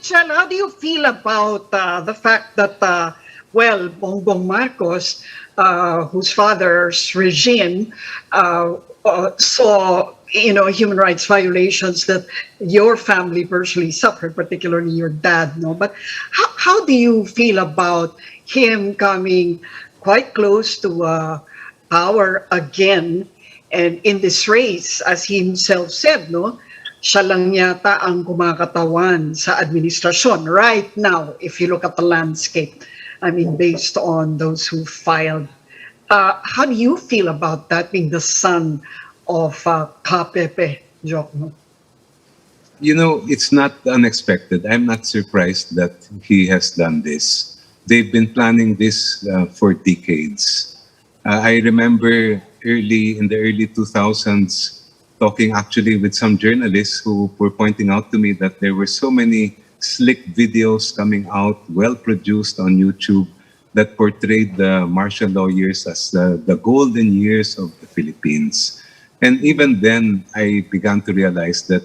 Chel, how do you feel about the fact that, Bongbong Marcos, whose father's regime saw, human rights violations that your family personally suffered, particularly your dad, no? But how do you feel about him coming quite close to power again, and in this race, as he himself said, no, siya lang yata ang kumakatawan sa administrasyon right now, if you look at the landscape, I mean, based on those who filed. How do you feel about that, being the son of Pepe Diokno? It's not unexpected. I'm not surprised that he has done this. They've been planning this for decades. I remember in the early 2000s, talking actually with some journalists who were pointing out to me that there were so many slick videos coming out, well-produced on YouTube, that portrayed the martial law years as the golden years of the Philippines. And even then, I began to realize that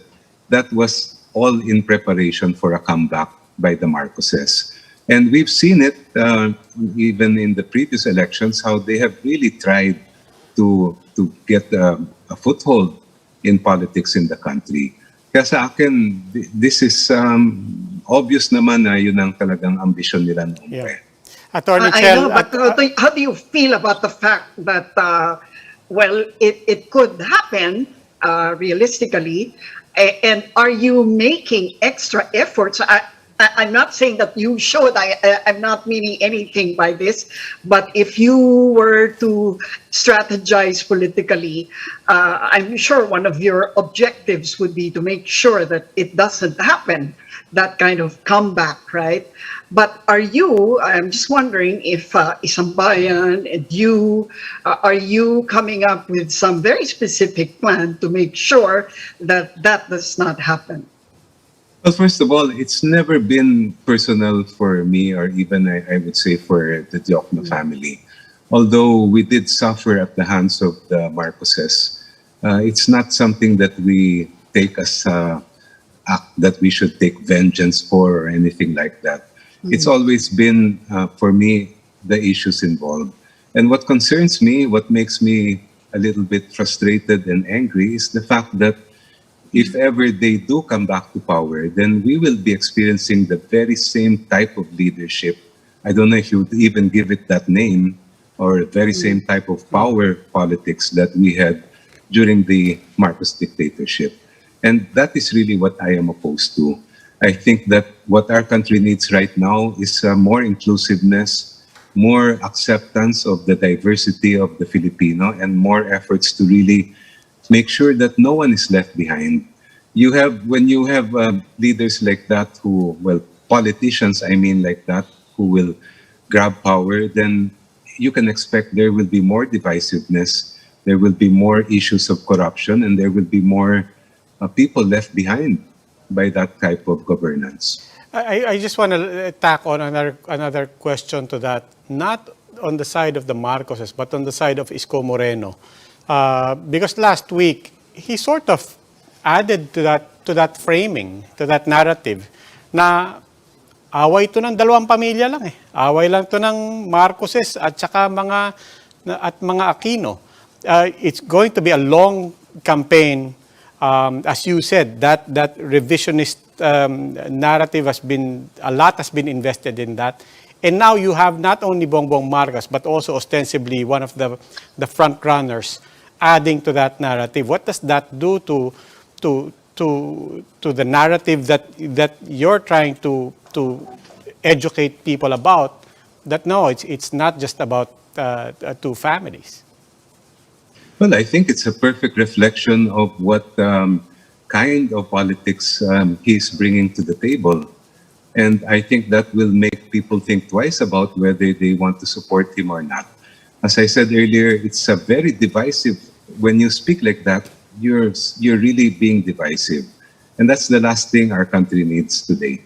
that was all in preparation for a comeback by the Marcoses. And we've seen it even in the previous elections, how they have really tried to get a foothold in politics in the country. Kaya sa akin, this is obvious naman na yun ang talagang ambisyon nila noong pre. Attorney Chel, I know, but how do you feel about the fact that, it could happen realistically, and are you making extra efforts? I'm not saying that you should, I'm not meaning anything by this, but if you were to strategize politically, I'm sure one of your objectives would be to make sure that it doesn't happen, that kind of comeback, right? But I'm just wondering if Isang Bayan and you, are you coming up with some very specific plan to make sure that that does not happen? Well, first of all, it's never been personal for me, or even I would say for the Diokno family. Although we did suffer at the hands of the Marcoses, it's not something that we take as act that we should take vengeance for or anything like that. It's always been, for me, the issues involved. And what concerns me, what makes me a little bit frustrated and angry, is the fact that if ever they do come back to power, then we will be experiencing the very same type of leadership. I don't know if you would even give it that name, or the very same type of power politics that we had during the Marcos dictatorship. And that is really what I am opposed to. I think that what our country needs right now is more inclusiveness, more acceptance of the diversity of the Filipino, and more efforts to really make sure that no one is left behind. When you have leaders like that politicians, like that, who will grab power, then you can expect there will be more divisiveness, there will be more issues of corruption, and there will be more people left behind by that type of governance. I just want to tack on another question to that, not on the side of the Marcoses, but on the side of Isko Moreno. Because last week, he sort of added to that framing, to that narrative, na away to ng dalawang pamilya lang eh. Away lang to ng Marcoses at saka mga Aquino. It's going to be a long campaign. As you said, that revisionist narrative a lot has been invested in that. And now you have not only Bongbong Marcos, but also ostensibly one of the front runners adding to that narrative. What does that do to the narrative that you're trying to educate people about? That no, it's not just about two families. Well, I think it's a perfect reflection of what kind of politics he's bringing to the table. And I think that will make people think twice about whether they want to support him or not. As I said earlier, it's a very divisive. When you speak like that, you're really being divisive. And that's the last thing our country needs today.